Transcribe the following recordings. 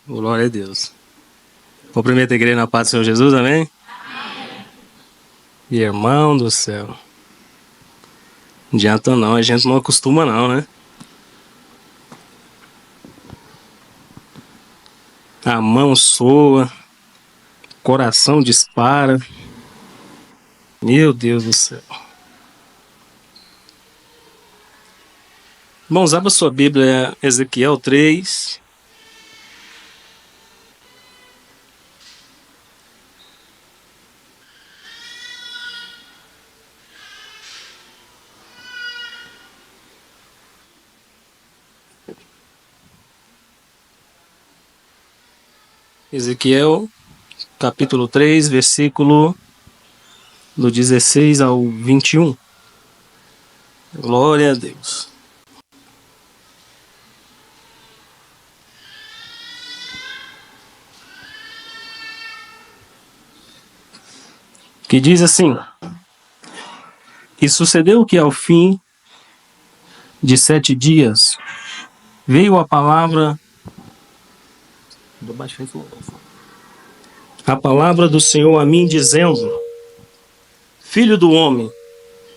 Glória a Deus. Cumprimento a igreja na paz do Senhor Jesus, amém? Irmão do céu. Não adianta não, a gente não acostuma não, né? A mão soa, coração dispara. Meu Deus do céu. Irmãos, abra sua Bíblia, Ezequiel 3. Ezequiel, capítulo 3, versículo do 16 ao 21. Glória a Deus. Que diz assim: E sucedeu que ao fim de 7 dias veio a palavra do Senhor a mim, dizendo: Filho do homem,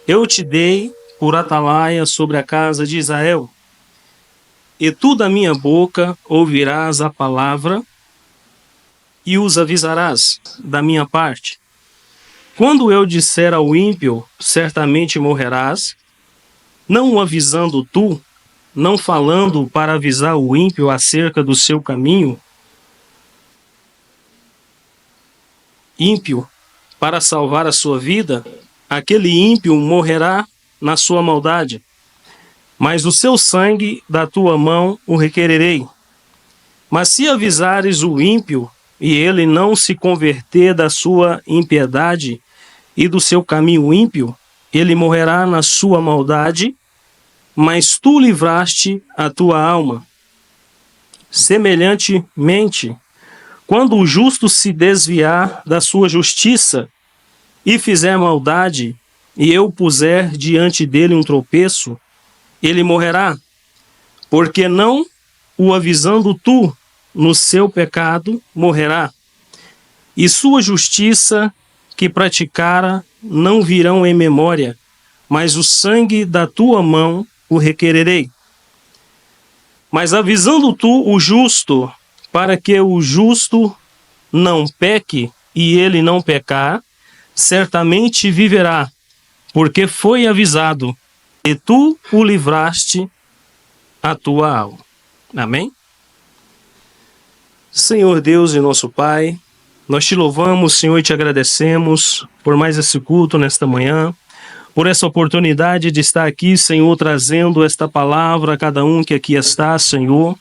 eu te dei por atalaia sobre a casa de Israel, e tu da minha boca ouvirás a palavra e os avisarás da minha parte. Quando eu disser ao ímpio, certamente morrerás, não o avisando tu, não falando para avisar o ímpio acerca do seu caminho, ímpio, para salvar a sua vida, aquele ímpio morrerá na sua maldade, mas o seu sangue da tua mão o requererei. Mas se avisares o ímpio, e ele não se converter da sua impiedade e do seu caminho ímpio, ele morrerá na sua maldade, mas tu livraste a tua alma. Semelhantemente, quando o justo se desviar da sua justiça e fizer maldade, e eu puser diante dele um tropeço, ele morrerá, porque não o avisando tu no seu pecado morrerá, e sua justiça que praticara não virão em memória, mas o sangue da tua mão o requererei. Mas avisando tu o justo, para que o justo não peque e ele não pecar, certamente viverá, porque foi avisado, e tu o livraste a tua alma. Amém? Senhor Deus e nosso Pai, nós te louvamos, Senhor, e te agradecemos por mais esse culto nesta manhã, por essa oportunidade de estar aqui, Senhor, trazendo esta palavra a cada um que aqui está, Senhor.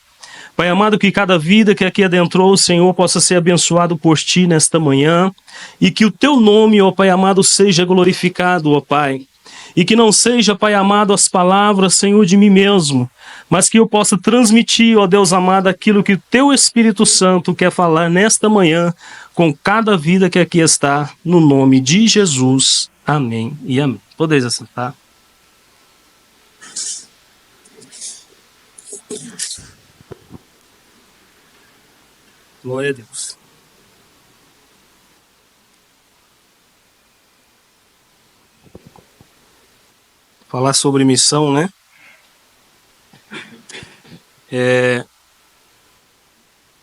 Pai amado, que cada vida que aqui adentrou, Senhor, possa ser abençoado por Ti nesta manhã, e que o Teu nome, ó Pai amado, seja glorificado, ó Pai. E que não seja, Pai amado, as palavras, Senhor, de mim mesmo, mas que eu possa transmitir, ó Deus amado, aquilo que o Teu Espírito Santo quer falar nesta manhã com cada vida que aqui está, no nome de Jesus. Amém e amém. Podeis assentar. Glória a Deus. Falar sobre missão, né?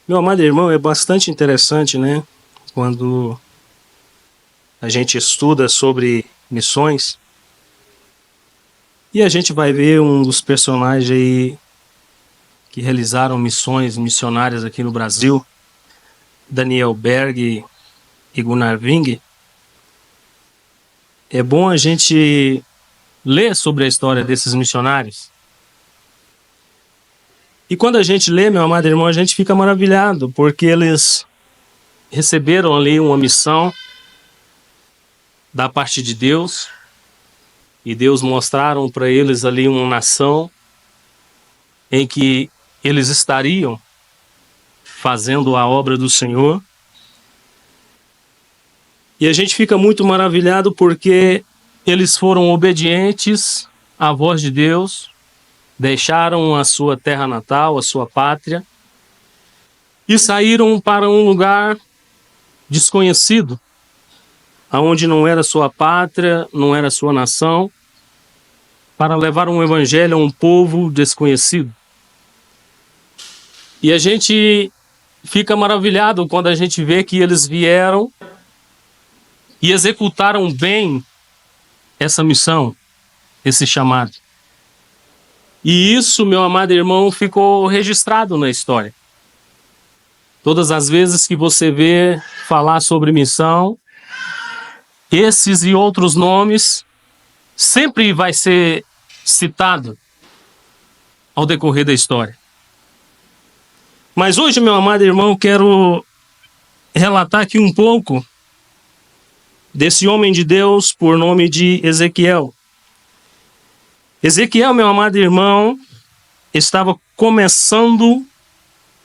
Meu amado irmão, é bastante interessante, né? Quando a gente estuda sobre missões, e a gente vai ver um dos personagens aí que realizaram missões missionárias aqui no Brasil, Daniel Berg e Gunnar Wing. É bom a gente ler sobre a história desses missionários. E quando a gente lê, meu amado irmão, a gente fica maravilhado, porque eles receberam ali uma missão da parte de Deus, e Deus mostraram para eles ali uma nação em que eles estariam fazendo a obra do Senhor. E a gente fica muito maravilhado porque eles foram obedientes à voz de Deus, deixaram a sua terra natal, a sua pátria, e saíram para um lugar desconhecido, aonde não era sua pátria, não era sua nação, para levar um evangelho a um povo desconhecido. E a gente fica maravilhado quando a gente vê que eles vieram e executaram bem essa missão, esse chamado. E isso, meu amado irmão, ficou registrado na história. Todas as vezes que você vê falar sobre missão, esses e outros nomes sempre vai ser citado ao decorrer da história. Mas hoje, meu amado irmão, quero relatar aqui um pouco desse homem de Deus por nome de Ezequiel. Ezequiel, meu amado irmão, estava começando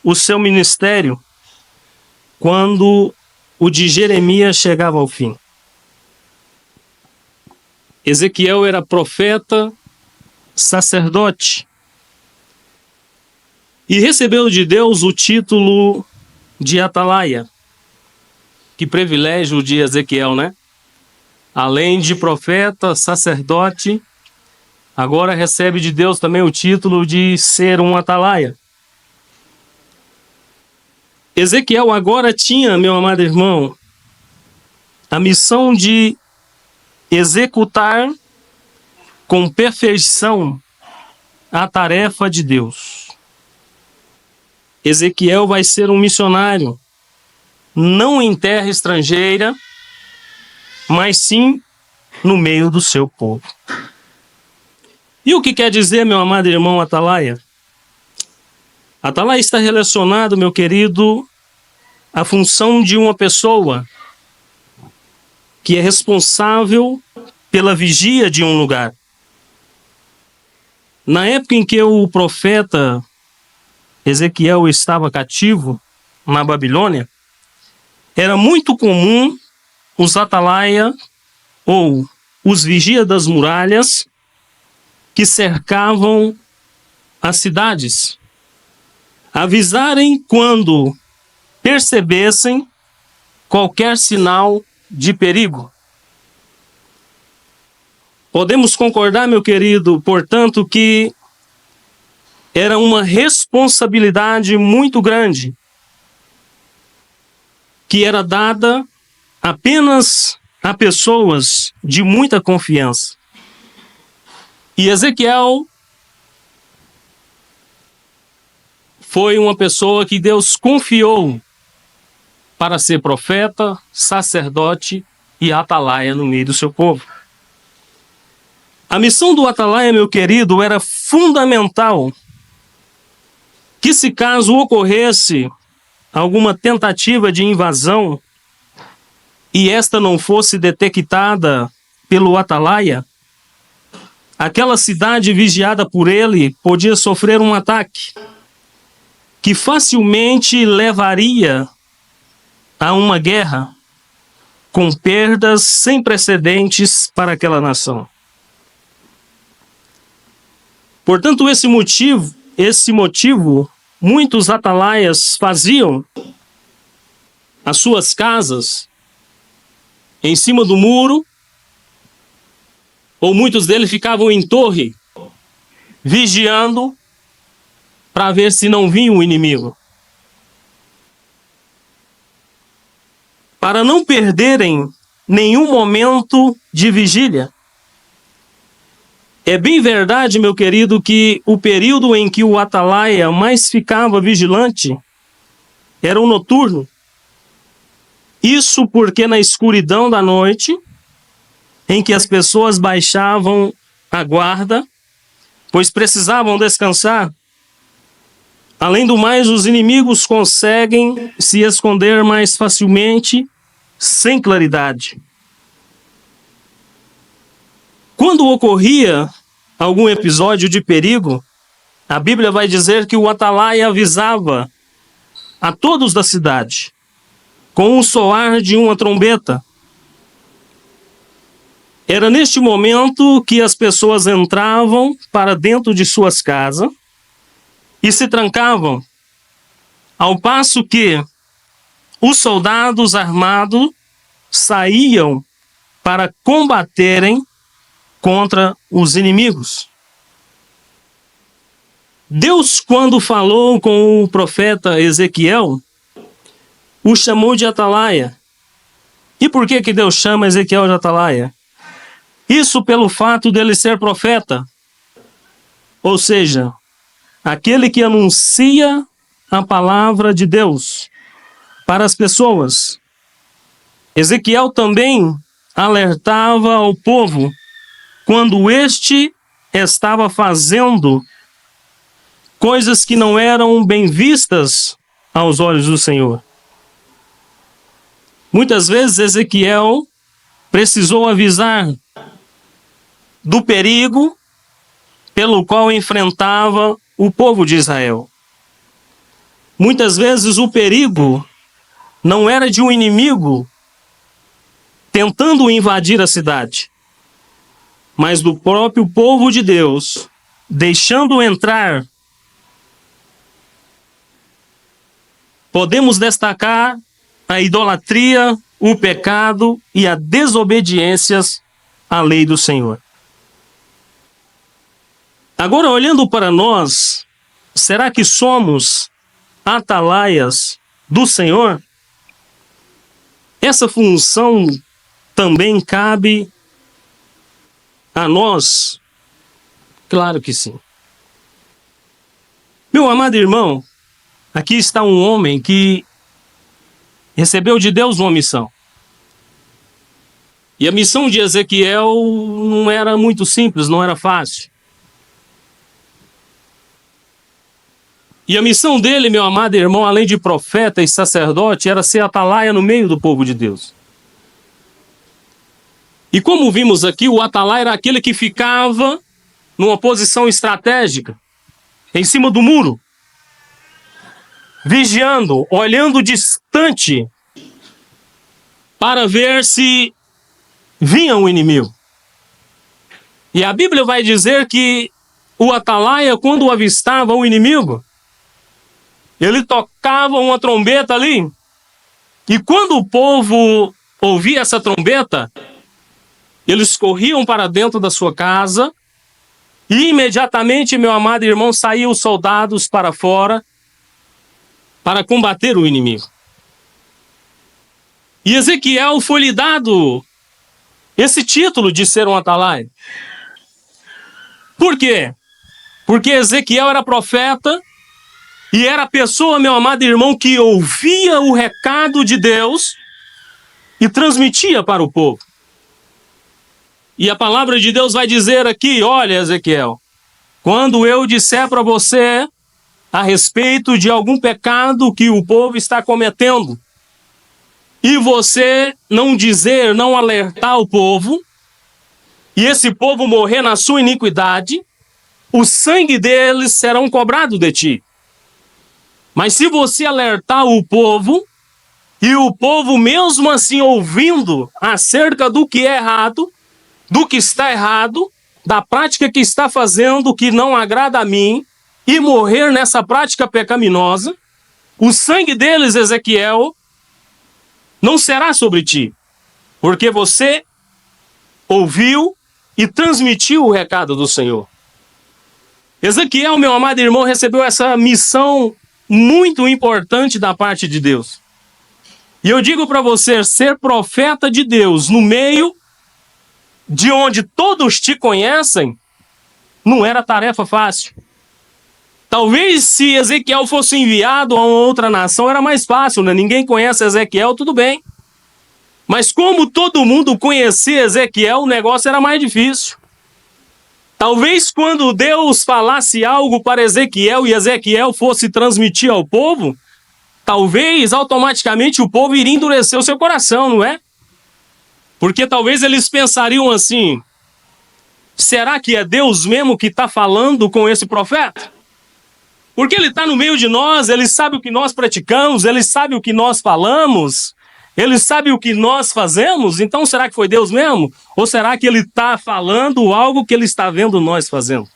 o seu ministério quando o de Jeremias chegava ao fim. Ezequiel era profeta, sacerdote, e recebeu de Deus o título de atalaia. Que privilégio de Ezequiel, né? Além de profeta, sacerdote, agora recebe de Deus também o título de ser um atalaia. Ezequiel agora tinha, meu amado irmão, a missão de executar com perfeição a tarefa de Deus. Ezequiel vai ser um missionário, não em terra estrangeira, mas sim no meio do seu povo. E o que quer dizer, meu amado irmão, atalaia? Atalaia está relacionado, meu querido, à função de uma pessoa que é responsável pela vigia de um lugar. Na época em que o profeta Ezequiel estava cativo na Babilônia, era muito comum os atalaia ou os vigias das muralhas que cercavam as cidades avisarem quando percebessem qualquer sinal de perigo. Podemos concordar, meu querido, portanto, que era uma responsabilidade muito grande que era dada apenas a pessoas de muita confiança. E Ezequiel foi uma pessoa que Deus confiou para ser profeta, sacerdote e atalaia no meio do seu povo. A missão do atalaia, meu querido, era fundamental que, se caso ocorresse alguma tentativa de invasão e esta não fosse detectada pelo atalaia, aquela cidade vigiada por ele podia sofrer um ataque que facilmente levaria a uma guerra com perdas sem precedentes para aquela nação. Portanto, esse motivo, muitos atalaias faziam as suas casas em cima do muro, ou muitos deles ficavam em torre, vigiando para ver se não vinha o inimigo. Para não perderem nenhum momento de vigília. É bem verdade, meu querido, que o período em que o atalaia mais ficava vigilante era o noturno. Isso porque na escuridão da noite, em que as pessoas baixavam a guarda, pois precisavam descansar, além do mais, os inimigos conseguem se esconder mais facilmente, sem claridade. Quando ocorria algum episódio de perigo, a Bíblia vai dizer que o atalaia avisava a todos da cidade, com o soar de uma trombeta. Era neste momento que as pessoas entravam para dentro de suas casas e se trancavam, ao passo que os soldados armados saíam para combaterem contra os inimigos. Deus, quando falou com o profeta Ezequiel, o chamou de atalaia. E por que Deus chama Ezequiel de atalaia? Isso pelo fato dele ser profeta, ou seja, aquele que anuncia a palavra de Deus para as pessoas. Ezequiel também alertava ao povo quando este estava fazendo coisas que não eram bem vistas aos olhos do Senhor. Muitas vezes Ezequiel precisou avisar do perigo pelo qual enfrentava o povo de Israel. Muitas vezes o perigo não era de um inimigo tentando invadir a cidade, mas do próprio povo de Deus deixando entrar. Podemos destacar a idolatria, o pecado e a desobediência à lei do Senhor. Agora, olhando para nós, será que somos atalaias do Senhor? Essa função também cabe a nós? Claro que sim. Meu amado irmão, aqui está um homem que recebeu de Deus uma missão. E a missão de Ezequiel não era muito simples, não era fácil. E a missão dele, meu amado irmão, além de profeta e sacerdote, era ser atalaia no meio do povo de Deus. E como vimos aqui, o atalaia era aquele que ficava numa posição estratégica, em cima do muro, vigiando, olhando distante, para ver se vinha um inimigo. E a Bíblia vai dizer que o atalaia, quando avistava o inimigo, ele tocava uma trombeta ali, e quando o povo ouvia essa trombeta, eles corriam para dentro da sua casa, e imediatamente, meu amado irmão, saíam os soldados para fora para combater o inimigo. E Ezequiel foi-lhe dado esse título de ser um atalaia. Por quê? Porque Ezequiel era profeta e era a pessoa, meu amado irmão, que ouvia o recado de Deus e transmitia para o povo. E a palavra de Deus vai dizer aqui, olha, Ezequiel, quando eu disser para você a respeito de algum pecado que o povo está cometendo, e você não dizer, não alertar o povo, e esse povo morrer na sua iniquidade, o sangue deles serão cobrado de ti. Mas se você alertar o povo, e o povo mesmo assim ouvindo acerca do que é errado, do que está errado, da prática que está fazendo que não agrada a mim, e morrer nessa prática pecaminosa, o sangue deles, Ezequiel, não será sobre ti, porque você ouviu e transmitiu o recado do Senhor. Ezequiel, meu amado irmão, recebeu essa missão muito importante da parte de Deus. E eu digo para você, ser profeta de Deus no meio de onde todos te conhecem, não era tarefa fácil. Talvez se Ezequiel fosse enviado a uma outra nação, era mais fácil, né? Ninguém conhece Ezequiel, tudo bem. Mas como todo mundo conhecia Ezequiel, o negócio era mais difícil. Talvez quando Deus falasse algo para Ezequiel e Ezequiel fosse transmitir ao povo, talvez automaticamente o povo iria endurecer o seu coração, não é? Porque talvez eles pensariam assim, será que é Deus mesmo que está falando com esse profeta? Porque ele está no meio de nós, ele sabe o que nós praticamos, ele sabe o que nós falamos, Ele sabe o que nós fazemos, então será que foi Deus mesmo? Ou será que ele está falando algo que ele está vendo nós fazendo?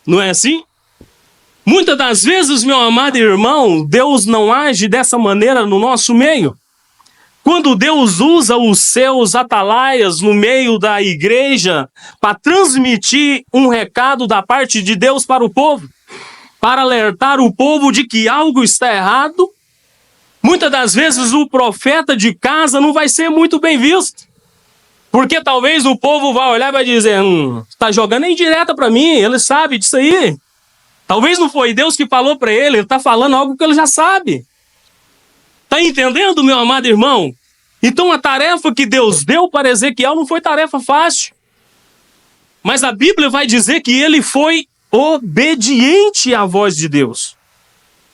Não é assim? Muitas das vezes, meu amado irmão, Deus não age dessa maneira no nosso meio. Quando Deus usa os seus atalaias no meio da igreja para transmitir um recado da parte de Deus para o povo, para alertar o povo de que algo está errado, muitas das vezes o profeta de casa não vai ser muito bem visto. Porque talvez o povo vai olhar e vai dizer, está jogando indireta para mim, ele sabe disso aí. Talvez não foi Deus que falou para ele está falando algo que ele já sabe. Está entendendo, meu amado irmão? Então a tarefa que Deus deu para Ezequiel não foi tarefa fácil. Mas a Bíblia vai dizer que ele foi obediente à voz de Deus.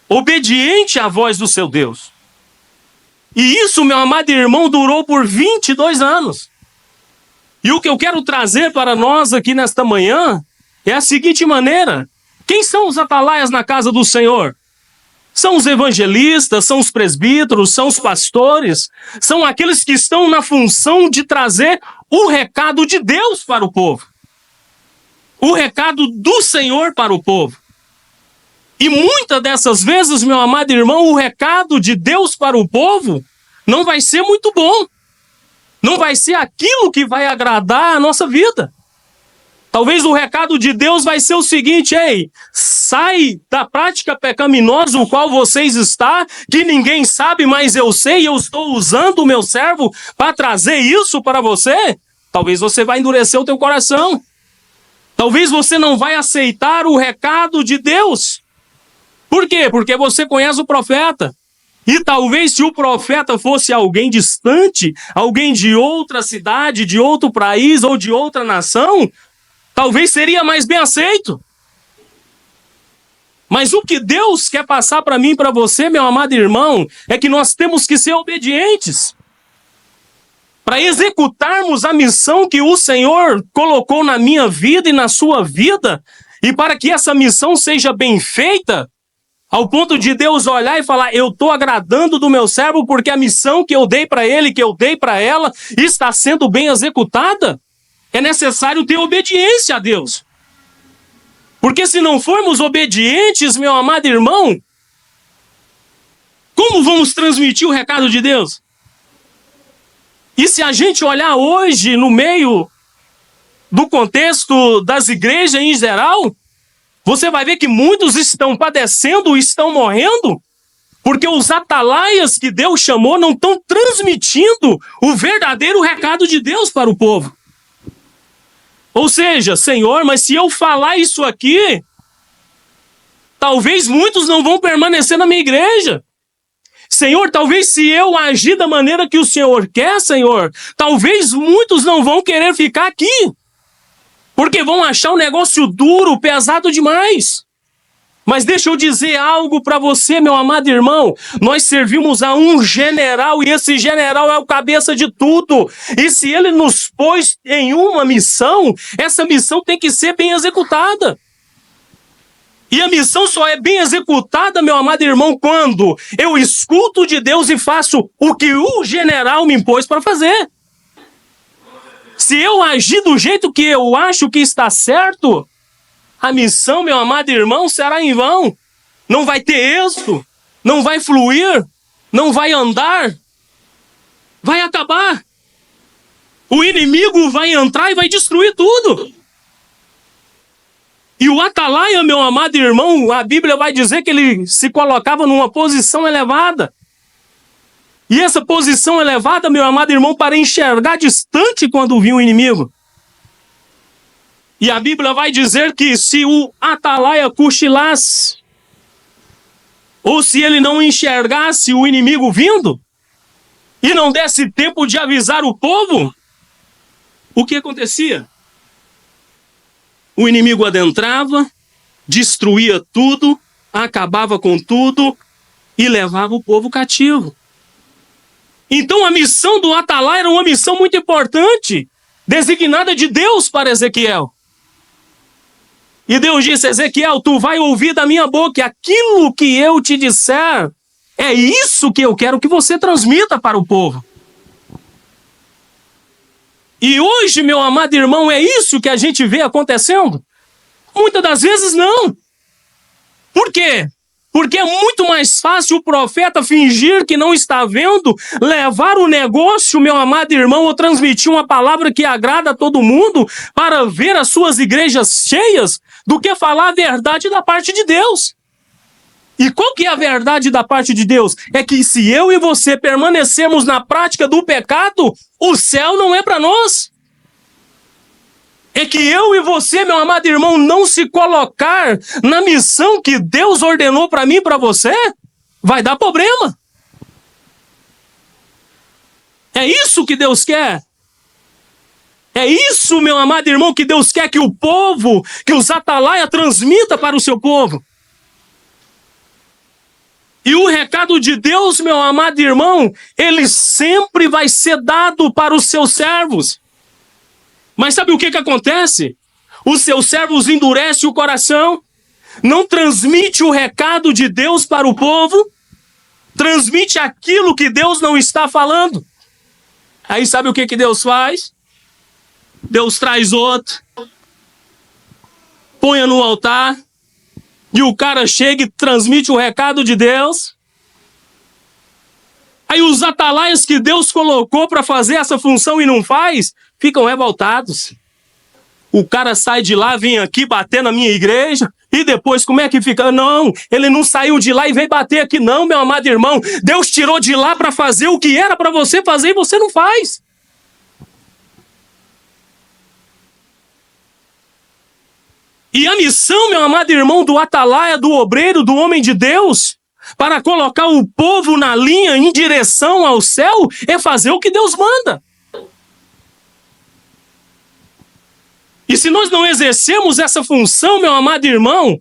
Obediente à voz do seu Deus. E isso, meu amado irmão, durou por 22 anos. E o que eu quero trazer para nós aqui nesta manhã é a seguinte maneira. Quem são os atalaias na casa do Senhor? São os evangelistas, são os presbíteros, são os pastores, são aqueles que estão na função de trazer o recado de Deus para o povo. O recado do Senhor para o povo. E muitas dessas vezes, meu amado irmão, o recado de Deus para o povo não vai ser muito bom. Não vai ser aquilo que vai agradar a nossa vida. Talvez o recado de Deus vai ser o seguinte, ei, sai da prática pecaminosa no qual vocês estão, que ninguém sabe, mas eu sei, e eu estou usando o meu servo para trazer isso para você. Talvez você vai endurecer o teu coração. Talvez você não vai aceitar o recado de Deus. Por quê? Porque você conhece o profeta. E talvez se o profeta fosse alguém distante, alguém de outra cidade, de outro país ou de outra nação, talvez seria mais bem aceito. Mas o que Deus quer passar para mim e para você, meu amado irmão, é que nós temos que ser obedientes. Para executarmos a missão que o Senhor colocou na minha vida e na sua vida, e para que essa missão seja bem feita, ao ponto de Deus olhar e falar, eu estou agradando do meu servo porque a missão que eu dei para ele, que eu dei para ela, está sendo bem executada. É necessário ter obediência a Deus. Porque se não formos obedientes, meu amado irmão, como vamos transmitir o recado de Deus? E se a gente olhar hoje no meio do contexto das igrejas em geral, você vai ver que muitos estão padecendo, estão morrendo, porque os atalaias que Deus chamou não estão transmitindo o verdadeiro recado de Deus para o povo. Ou seja, Senhor, mas se eu falar isso aqui, talvez muitos não vão permanecer na minha igreja. Senhor, talvez se eu agir da maneira que o Senhor quer, Senhor, talvez muitos não vão querer ficar aqui. Porque vão achar um negócio duro, pesado demais. Mas deixa eu dizer algo para você, meu amado irmão. Nós servimos a um general e esse general é o cabeça de tudo. E se ele nos pôs em uma missão, essa missão tem que ser bem executada. E a missão só é bem executada, meu amado irmão, quando eu escuto de Deus e faço o que o general me impôs para fazer. Se eu agir do jeito que eu acho que está certo, a missão, meu amado irmão, será em vão. Não vai ter êxito, não vai fluir, não vai andar, vai acabar. O inimigo vai entrar e vai destruir tudo. E o atalaia, meu amado irmão, a Bíblia vai dizer que ele se colocava numa posição elevada. E essa posição elevada, meu amado irmão, para enxergar distante quando vinha o inimigo. E a Bíblia vai dizer que se o atalaia cochilasse, ou se ele não enxergasse o inimigo vindo, e não desse tempo de avisar o povo, o que acontecia? O inimigo adentrava, destruía tudo, acabava com tudo e levava o povo cativo. Então a missão do atalaia era uma missão muito importante, designada de Deus para Ezequiel. E Deus disse, Ezequiel, tu vai ouvir da minha boca aquilo que eu te disser, É isso que eu quero que você transmita para o povo. E hoje, meu amado irmão, é isso que a gente vê acontecendo? Muitas das vezes não. Por quê? Porque é muito mais fácil o profeta fingir que não está vendo, levar o negócio, meu amado irmão, ou transmitir uma palavra que agrada a todo mundo para ver as suas igrejas cheias, do que falar a verdade da parte de Deus. E qual que é a verdade da parte de Deus? É que se eu e você permanecermos na prática do pecado, o céu não é para nós. É que eu e você, meu amado irmão, não se colocar na missão que Deus ordenou para mim e para você, vai dar problema. É isso que Deus quer. É isso, meu amado irmão, que Deus quer que o povo, que os atalaia transmita para o seu povo. E o recado de Deus, meu amado irmão, ele sempre vai ser dado para os seus servos. Mas sabe o que acontece? Os seus servos endurecem o coração, não transmite o recado de Deus para o povo, transmite aquilo que Deus não está falando. Aí sabe o que Deus faz? Deus traz outro, põe no altar, e o cara chega e transmite o recado de Deus. Aí os atalaias que Deus colocou para fazer essa função e não faz, ficam revoltados. O cara sai de lá, vem aqui bater na minha igreja, e depois como é que fica? Não, ele não saiu de lá e veio bater aqui não, meu amado irmão. Deus tirou de lá para fazer o que era para você fazer e você não faz. E a missão, meu amado irmão, do atalaia, do obreiro, do homem de Deus, para colocar o povo na linha em direção ao céu, é fazer o que Deus manda. E se nós não exercemos essa função, meu amado irmão,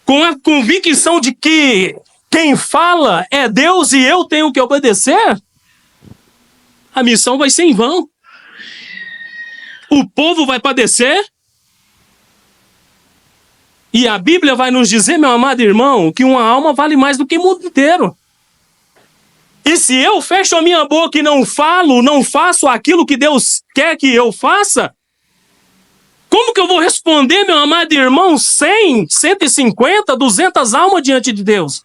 com a convicção de que quem fala é Deus e eu tenho que obedecer, a missão vai ser em vão. O povo vai padecer. E a Bíblia vai nos dizer, meu amado irmão, que uma alma vale mais do que o mundo inteiro. E se eu fecho a minha boca e não falo, não faço aquilo que Deus quer que eu faça, como que eu vou responder, meu amado irmão, 100, 150, 200 almas diante de Deus?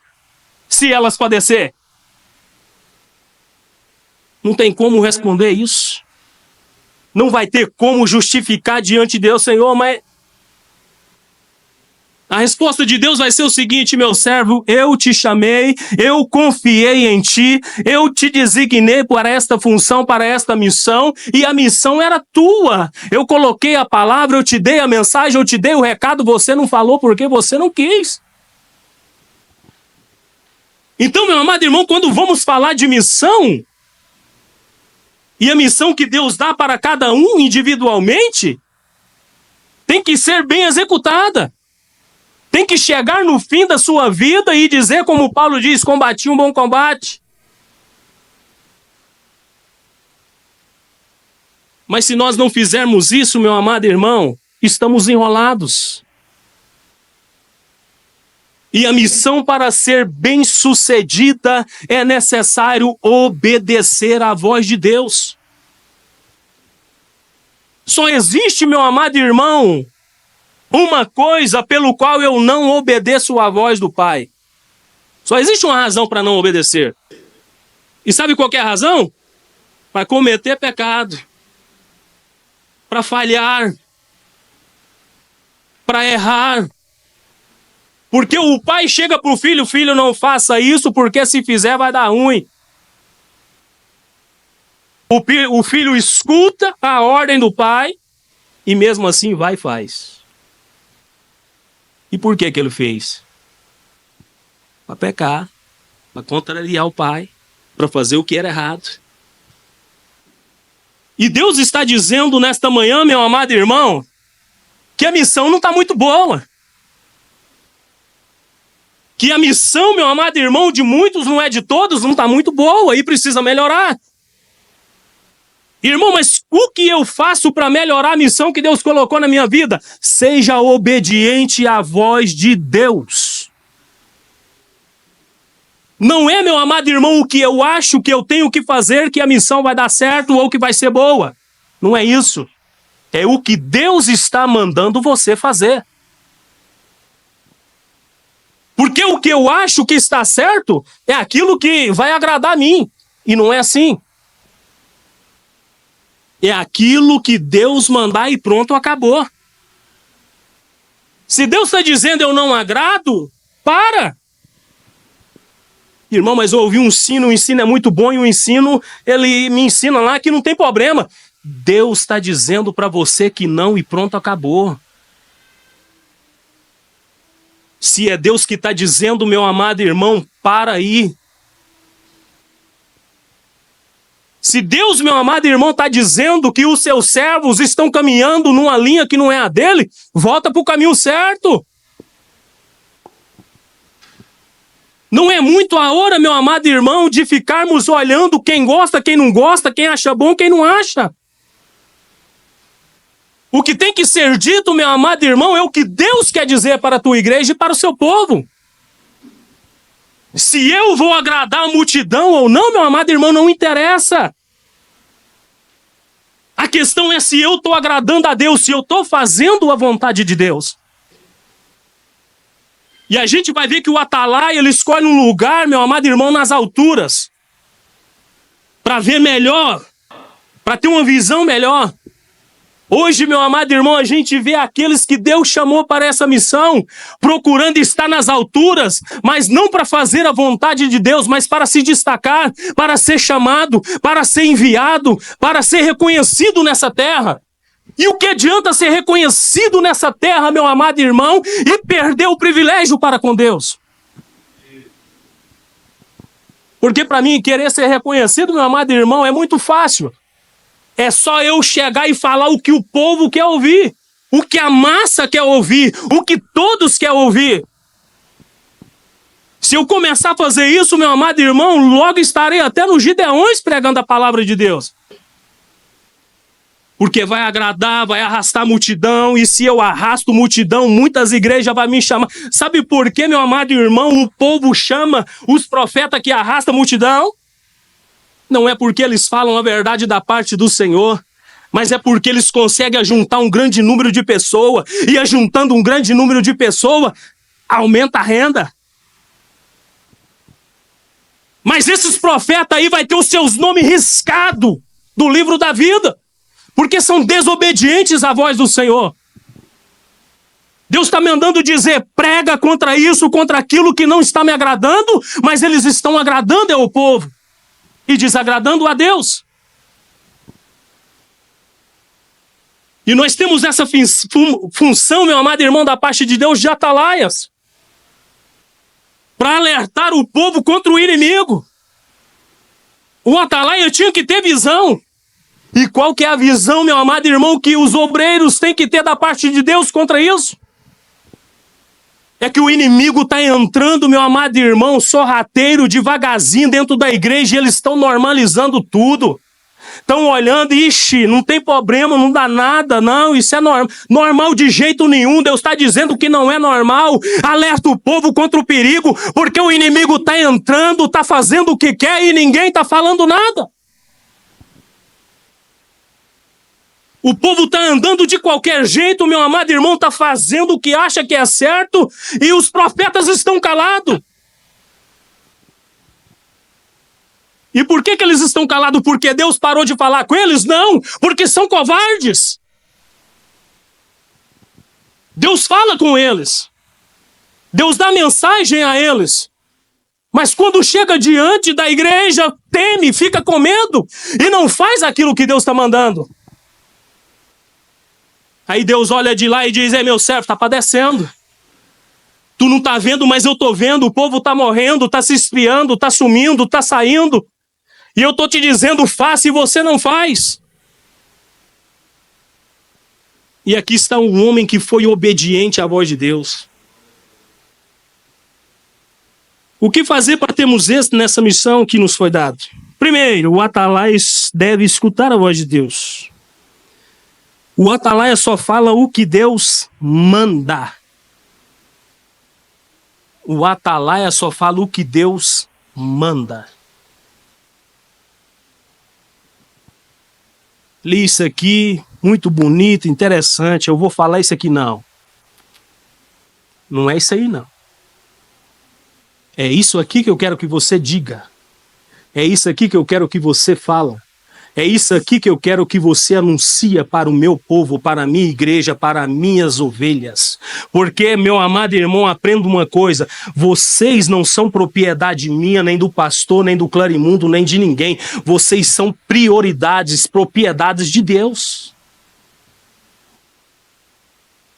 Se elas padecer? Não tem como responder isso. Não vai ter como justificar diante de Deus, Senhor, mas a resposta de Deus vai ser o seguinte, meu servo, eu te chamei, eu confiei em ti, eu te designei para esta função, para esta missão, e a missão era tua. Eu coloquei a palavra, eu te dei a mensagem, eu te dei o recado, você não falou porque você não quis. Então, meu amado irmão, quando vamos falar de missão, e a missão que Deus dá para cada um individualmente, tem que ser bem executada. Tem que chegar no fim da sua vida e dizer, como Paulo diz, combati um bom combate. Mas se nós não fizermos isso, meu amado irmão, estamos enrolados. E a missão para ser bem-sucedida é necessário obedecer à voz de Deus. Só existe, meu amado irmão, uma coisa pelo qual eu não obedeço à voz do Pai. Só existe uma razão para não obedecer. E sabe qual que é a razão? Para cometer pecado. Para falhar. Para errar. Porque o pai chega para o filho, não faça isso, porque se fizer vai dar ruim. O filho escuta a ordem do pai e mesmo assim vai e faz. E por que ele fez? Para pecar, para contrariar o pai, para fazer o que era errado. E Deus está dizendo nesta manhã, meu amado irmão, que a missão não está muito boa. Que a missão, meu amado irmão, de muitos, não é de todos, não está muito boa e precisa melhorar. Irmão, mas o que eu faço para melhorar a missão que Deus colocou na minha vida? Seja obediente à voz de Deus. Não é, meu amado irmão, o que eu acho que eu tenho que fazer, que a missão vai dar certo ou que vai ser boa. Não é isso. É o que Deus está mandando você fazer. Porque o que eu acho que está certo é aquilo que vai agradar a mim. E não é assim. É aquilo que Deus mandar e pronto, acabou. Se Deus está dizendo eu não agrado, para. Irmão, mas eu ouvi um ensino, o ensino é muito bom e o ensino, ele me ensina lá que não tem problema. Deus está dizendo para você que não e pronto, acabou. Se é Deus que está dizendo, meu amado irmão, para aí. Se Deus, meu amado irmão, está dizendo que os seus servos estão caminhando numa linha que não é a dele, volta para o caminho certo. Não é muito a hora, meu amado irmão, de ficarmos olhando quem gosta, quem não gosta, quem acha bom, quem não acha. O que tem que ser dito, meu amado irmão, é o que Deus quer dizer para a tua igreja e para o seu povo. Se eu vou agradar a multidão ou não, meu amado irmão, não interessa. A questão é se eu estou agradando a Deus, se eu estou fazendo a vontade de Deus. E a gente vai ver que o atalaia, ele escolhe um lugar, meu amado irmão, nas alturas. Para ver melhor, para ter uma visão melhor. Hoje, meu amado irmão, a gente vê aqueles que Deus chamou para essa missão, procurando estar nas alturas, mas não para fazer a vontade de Deus, mas para se destacar, para ser chamado, para ser enviado, para ser reconhecido nessa terra. E o que adianta ser reconhecido nessa terra, meu amado irmão, e perder o privilégio para com Deus? Porque para mim, querer ser reconhecido, meu amado irmão, é muito fácil. É só eu chegar e falar o que o povo quer ouvir, o que a massa quer ouvir, o que todos querem ouvir. Se eu começar a fazer isso, meu amado irmão, logo estarei até nos Gideões pregando a palavra de Deus. Porque vai agradar, vai arrastar a multidão, e se eu arrasto multidão, muitas igrejas vão me chamar. Sabe por que, meu amado irmão, o povo chama os profetas que arrastam a multidão? Não é porque eles falam a verdade da parte do Senhor, mas é porque eles conseguem ajuntar um grande número de pessoas, e ajuntando um grande número de pessoas, aumenta a renda. Mas esses profetas aí vai ter os seus nomes riscados do livro da vida, porque são desobedientes à voz do Senhor. Deus está mandando dizer, prega contra isso, contra aquilo que não está me agradando, mas eles estão agradando ao povo e desagradando a Deus. E nós temos essa função, meu amado irmão, da parte de Deus, de atalaias, para alertar o povo contra o inimigo. O atalaia tinha que ter visão. E qual que é a visão, meu amado irmão, que os obreiros têm que ter da parte de Deus contra isso? É que o inimigo está entrando, meu amado irmão, sorrateiro, devagarzinho dentro da igreja, e eles estão normalizando tudo. Estão olhando, ixi, não tem problema, não dá nada, não, isso é normal de jeito nenhum. Deus está dizendo que não é normal. Alerta o povo contra o perigo, porque o inimigo está entrando, está fazendo o que quer e ninguém está falando nada. O povo está andando de qualquer jeito, meu amado irmão, está fazendo o que acha que é certo, e os profetas estão calados. E por que eles estão calados? Porque Deus parou de falar com eles? Não, porque são covardes. Deus fala com eles. Deus dá mensagem a eles. Mas quando chega diante da igreja, teme, fica com medo e não faz aquilo que Deus está mandando. Aí Deus olha de lá e diz, meu servo, está padecendo. Tu não está vendo, mas eu estou vendo, o povo está morrendo, está se esfriando, está sumindo, está saindo. E eu estou te dizendo, faça e você não faz. E aqui está um homem que foi obediente à voz de Deus. O que fazer para termos êxito nessa missão que nos foi dada? Primeiro, o atalaia deve escutar a voz de Deus. O atalaia só fala o que Deus manda. O atalaia só fala o que Deus manda. Li isso aqui, muito bonito, interessante. Eu vou falar isso aqui, não. Não é isso aí, não. É isso aqui que eu quero que você diga. É isso aqui que eu quero que você fala. É isso aqui que eu quero que você anuncia para o meu povo, para a minha igreja, para minhas ovelhas. Porque, meu amado irmão, aprenda uma coisa: vocês não são propriedade minha, nem do pastor, nem do Clarimundo, nem de ninguém. Vocês são prioridades, propriedades de Deus.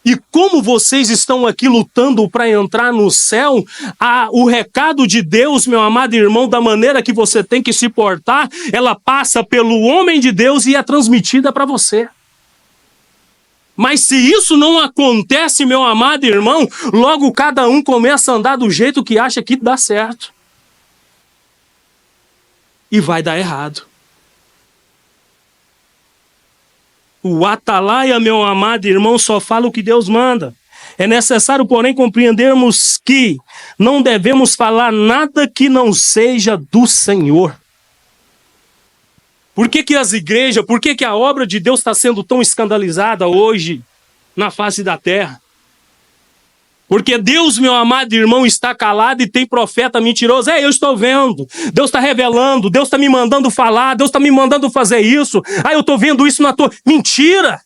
E como vocês estão aqui lutando para entrar no céu, o recado de Deus, meu amado irmão, da maneira que você tem que se portar, ela passa pelo homem de Deus e é transmitida para você. Mas se isso não acontece, meu amado irmão, logo cada um começa a andar do jeito que acha que dá certo. E vai dar errado. O atalaia, meu amado irmão, só fala o que Deus manda. É necessário, porém, compreendermos que não devemos falar nada que não seja do Senhor. Por que as igrejas, por que a obra de Deus está sendo tão escandalizada hoje na face da terra? Porque Deus, meu amado irmão, está calado e tem profeta mentiroso. Eu estou vendo. Deus está revelando. Deus está me mandando falar. Deus está me mandando fazer isso. Eu estou vendo isso na tua... Mentira!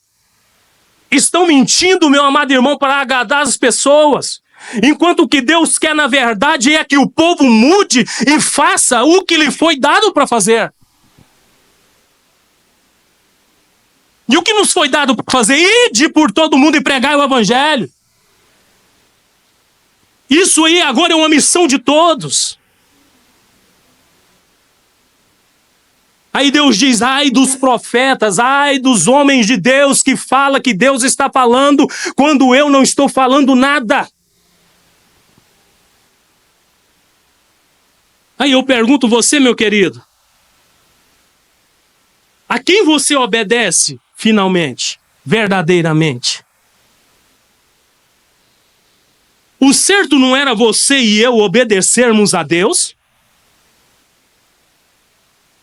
Estão mentindo, meu amado irmão, para agradar as pessoas. Enquanto o que Deus quer, na verdade, é que o povo mude e faça o que lhe foi dado para fazer. E o que nos foi dado para fazer? Ide por todo mundo e pregar o evangelho. Isso aí agora é uma missão de todos. Aí Deus diz: ai dos profetas, ai dos homens de Deus que fala que Deus está falando quando eu não estou falando nada. Aí eu pergunto você, meu querido, a quem você obedece finalmente, verdadeiramente? O certo não era você e eu obedecermos a Deus?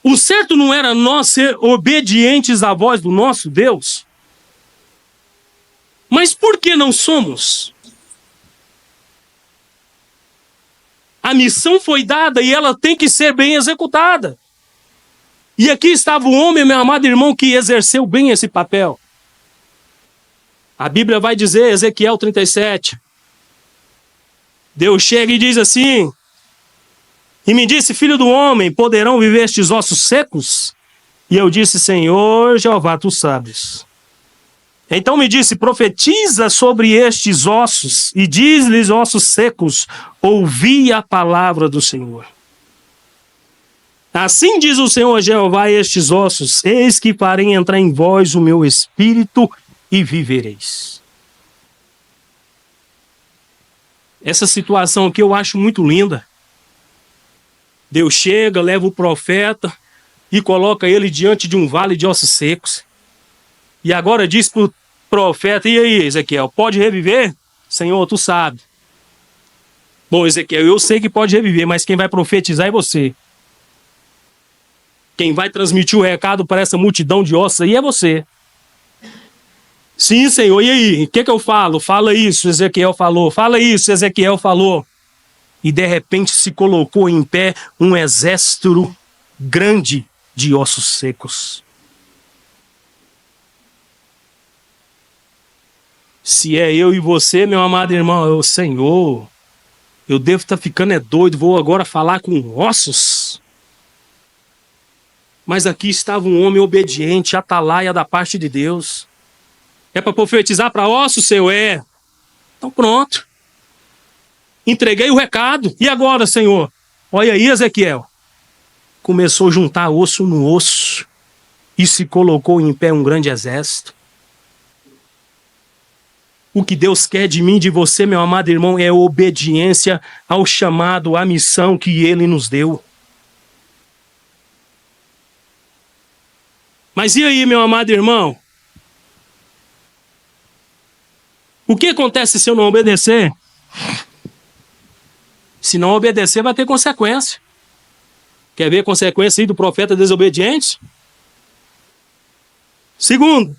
O certo não era nós ser obedientes à voz do nosso Deus? Mas por que não somos? A missão foi dada e ela tem que ser bem executada. E aqui estava o homem, meu amado irmão, que exerceu bem esse papel. A Bíblia vai dizer, Ezequiel 37... Deus chega e diz assim: e me disse, filho do homem, poderão viver estes ossos secos? E eu disse, Senhor Jeová, tu sabes. Então me disse, profetiza sobre estes ossos e diz-lhes, ossos secos, ouvi a palavra do Senhor. Assim diz o Senhor Jeová a estes ossos, eis que farei entrar em vós o meu espírito e vivereis. Essa situação aqui eu acho muito linda. Deus chega, leva o profeta e coloca ele diante de um vale de ossos secos. E agora diz para o profeta: e aí, Ezequiel, pode reviver? Senhor, tu sabe. Bom, Ezequiel, eu sei que pode reviver, mas quem vai profetizar é você. Quem vai transmitir o recado para essa multidão de ossos aí é você. Sim, Senhor, e aí? O que eu falo? Fala isso, Ezequiel falou. Fala isso, Ezequiel falou. E de repente se colocou em pé um exército grande de ossos secos. Se é eu e você, meu amado irmão, Senhor, eu devo estar ficando doido, vou agora falar com ossos. Mas aqui estava um homem obediente, atalaia da parte de Deus. É para profetizar para ossos, Senhor? É. Então pronto. Entreguei o recado. E agora, Senhor? Olha aí, Ezequiel. Começou a juntar osso no osso e se colocou em pé um grande exército. O que Deus quer de mim, de você, meu amado irmão, é obediência ao chamado, à missão que Ele nos deu. Mas e aí, meu amado irmão? O que acontece se eu não obedecer? Se não obedecer, vai ter consequência. Quer ver a consequência aí do profeta desobediente? Segundo,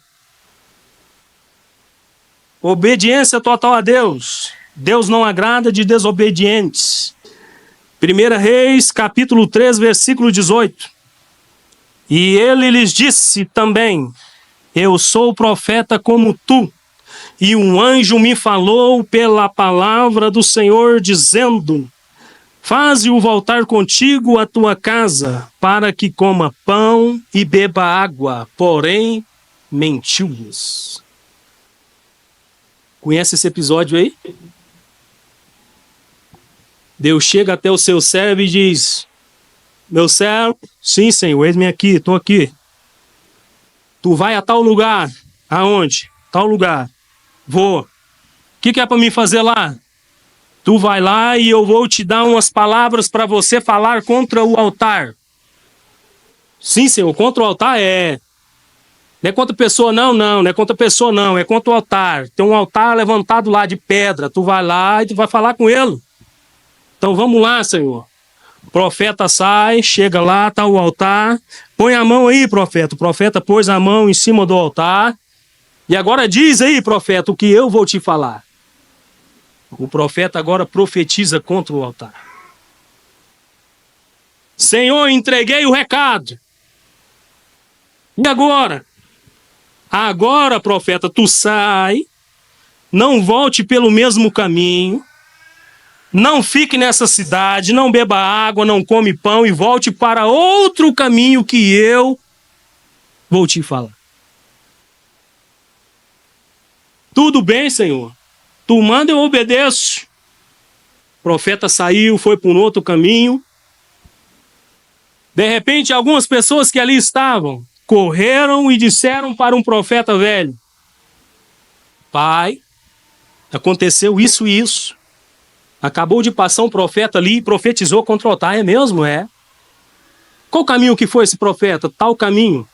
obediência total a Deus. Deus não agrada de desobedientes. 1 Reis, capítulo 3, versículo 18. E ele lhes disse também: eu sou profeta como tu, e um anjo me falou pela palavra do Senhor, dizendo: faze-o voltar contigo à tua casa, para que coma pão e beba água, porém mentiu-lhes. Conhece esse episódio aí? Deus chega até o seu servo e diz: meu servo, sim, Senhor, eis-me aqui, estou aqui. Tu vai a tal lugar. Aonde? Tal lugar. Vou. O que é para mim fazer lá? Tu vai lá e eu vou te dar umas palavras para você falar contra o altar. Sim, Senhor, contra o altar é. Não é contra a pessoa, não é contra a pessoa, não. É contra o altar. Tem um altar levantado lá de pedra. Tu vai lá e tu vai falar com ele. Então vamos lá, Senhor. O profeta sai, chega lá, tá o altar. Põe a mão aí, profeta. O profeta pôs a mão em cima do altar. E agora diz aí, profeta, o que eu vou te falar. O profeta agora profetiza contra o altar. Senhor, entreguei o recado. E agora? Agora, profeta, tu sai, não volte pelo mesmo caminho, não fique nessa cidade, não beba água, não come pão e volte para outro caminho que eu vou te falar. Tudo bem, Senhor. Tu manda, eu obedeço. O profeta saiu, foi para um outro caminho. De repente, algumas pessoas que ali estavam correram e disseram para um profeta velho: pai, aconteceu isso e isso. Acabou de passar um profeta ali e profetizou contra o altar. É mesmo? É. Qual caminho que foi esse profeta? Tal caminho.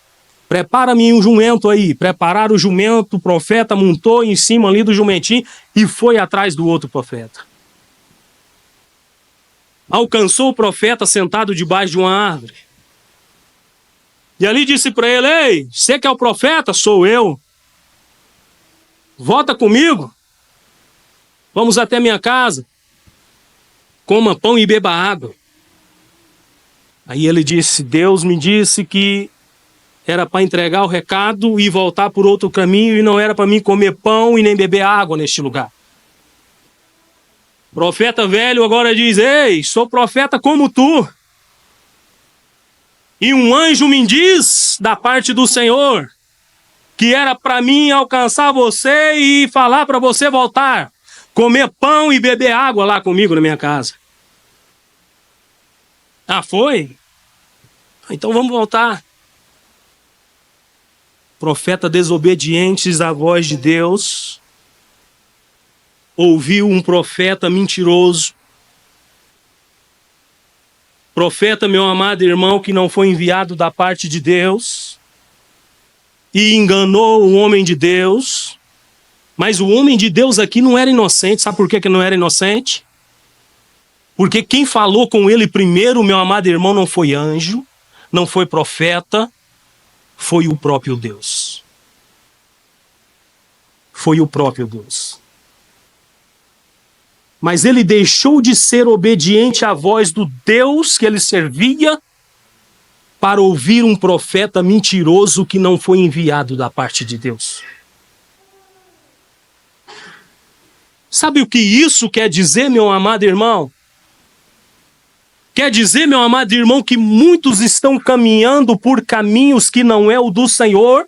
Prepara-me um jumento aí. Prepararam o jumento, o profeta montou em cima ali do jumentinho e foi atrás do outro profeta. Alcançou o profeta sentado debaixo de uma árvore. E ali disse para ele: ei, você que é o profeta? Sou eu. Volta comigo. Vamos até minha casa. Coma pão e beba água. Aí ele disse: Deus me disse que era para entregar o recado e voltar por outro caminho, e não era para mim comer pão e nem beber água neste lugar. O profeta velho agora diz: ei, sou profeta como tu. E um anjo me diz da parte do Senhor que era para mim alcançar você e falar para você voltar, comer pão e beber água lá comigo na minha casa. Ah, foi? Então vamos voltar. Profeta desobedientes à voz de Deus, ouviu um profeta mentiroso. Profeta, meu amado irmão, que não foi enviado da parte de Deus e enganou o homem de Deus. Mas o homem de Deus aqui não era inocente. Sabe por que não era inocente? Porque quem falou com ele primeiro, meu amado irmão, não foi anjo, não foi profeta, foi o próprio Deus. Foi o próprio Deus. Mas ele deixou de ser obediente à voz do Deus que ele servia para ouvir um profeta mentiroso que não foi enviado da parte de Deus. Sabe o que isso quer dizer, meu amado irmão? Quer dizer, meu amado irmão, que muitos estão caminhando por caminhos que não é o do Senhor,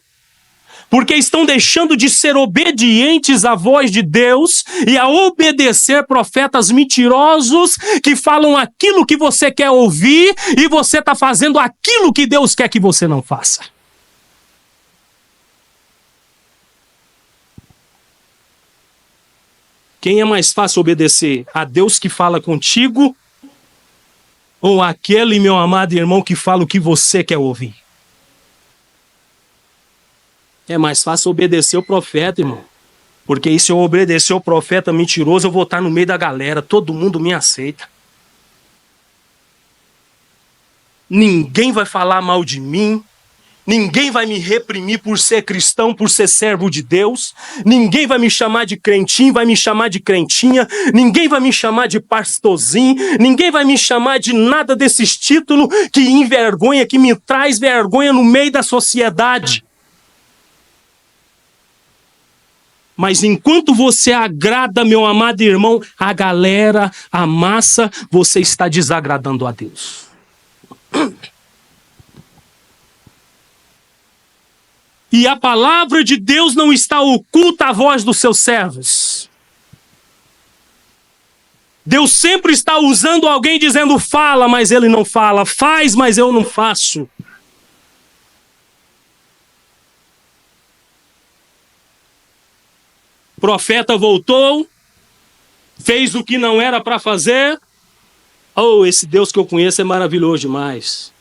porque estão deixando de ser obedientes à voz de Deus e a obedecer profetas mentirosos que falam aquilo que você quer ouvir e você está fazendo aquilo que Deus quer que você não faça. Quem é mais fácil obedecer? A Deus que fala contigo ou aquele, meu amado irmão, que fala o que você quer ouvir? É mais fácil obedecer o profeta, irmão. Porque se eu obedecer o profeta mentiroso, eu vou estar no meio da galera. Todo mundo me aceita. ninguém vai falar mal de mim, ninguém vai me reprimir por ser cristão, por ser servo de Deus, ninguém vai me chamar de crentinho, vai me chamar de crentinha, ninguém vai me chamar de pastorzinho, ninguém vai me chamar de nada desses títulos que envergonha, que me traz vergonha no meio da sociedade. Mas enquanto você agrada, meu amado irmão, a galera, a massa, você está desagradando a Deus. E a palavra de Deus não está oculta à voz dos seus servos. Deus sempre está usando alguém dizendo, fala, mas ele não fala, faz, mas eu não faço. O profeta voltou, fez o que não era para fazer. Oh, esse Deus que eu conheço é maravilhoso demais.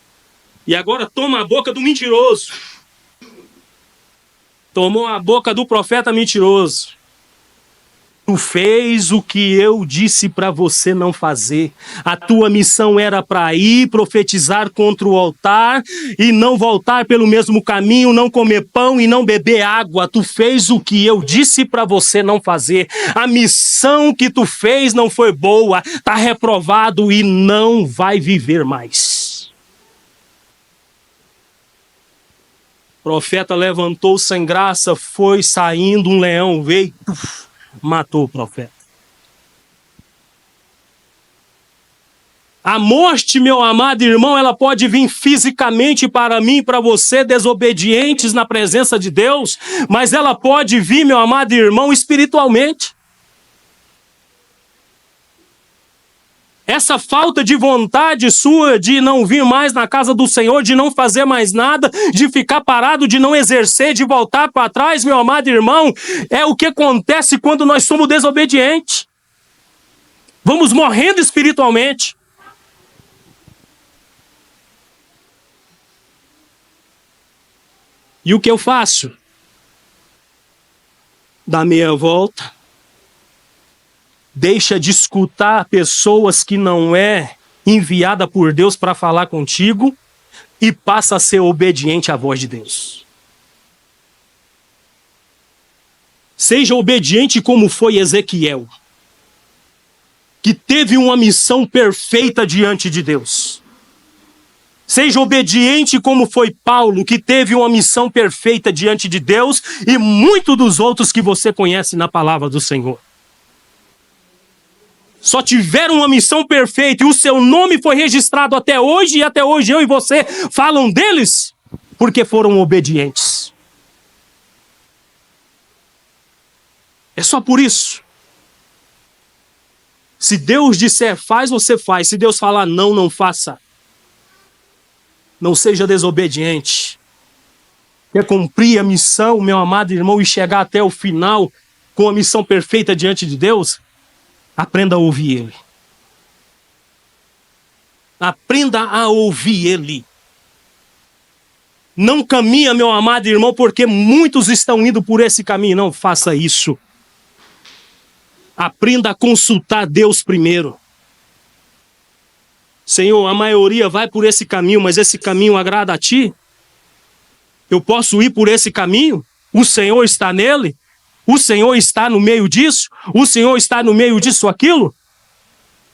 E agora toma a boca do mentiroso. Tomou a boca do profeta mentiroso. Tu fez o que eu disse para você não fazer. A tua missão era para ir profetizar contra o altar e não voltar pelo mesmo caminho, não comer pão e não beber água. Tu fez o que eu disse para você não fazer. A missão que tu fez não foi boa, tá reprovado e não vai viver mais. O profeta levantou sem graça, foi saindo, um leão veio, matou o profeta. A morte, meu amado irmão, ela pode vir fisicamente para mim e para você, desobedientes na presença de Deus, mas ela pode vir, meu amado irmão, espiritualmente. Essa falta de vontade sua de não vir mais na casa do Senhor, de não fazer mais nada, de ficar parado, de não exercer, de voltar para trás, meu amado irmão, é o que acontece quando nós somos desobedientes. Vamos morrendo espiritualmente. E o que eu faço? Dá meia volta. Deixa de escutar pessoas que não é enviada por Deus para falar contigo e passa a ser obediente à voz de Deus. Seja obediente como foi Ezequiel, que teve uma missão perfeita diante de Deus. Seja obediente como foi Paulo, que teve uma missão perfeita diante de Deus e muitos dos outros que você conhece na palavra do Senhor. Só tiveram uma missão perfeita e o seu nome foi registrado até hoje, e até hoje eu e você falam deles, porque foram obedientes. É só por isso. Se Deus disser faz, você faz. Se Deus falar não, não faça. Não seja desobediente. Quer cumprir a missão, meu amado irmão, e chegar até o final com a missão perfeita diante de Deus? Aprenda a ouvir Ele. Aprenda a ouvir Ele. Não caminha, meu amado irmão, porque muitos estão indo por esse caminho. Não faça isso. Aprenda a consultar Deus primeiro. Senhor, a maioria vai por esse caminho, mas esse caminho agrada a Ti? Eu posso ir por esse caminho? O Senhor está nele? O Senhor está no meio disso? O Senhor está no meio disso, aquilo?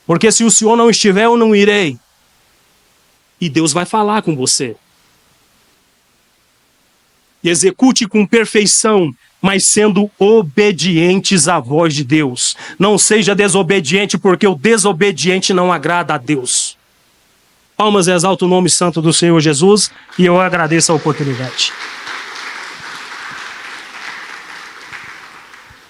Porque se o Senhor não estiver, eu não irei. E Deus vai falar com você. E execute com perfeição, mas sendo obedientes à voz de Deus. Não seja desobediente, porque o desobediente não agrada a Deus. Palmas e exalta o nome santo do Senhor Jesus, e eu agradeço a oportunidade.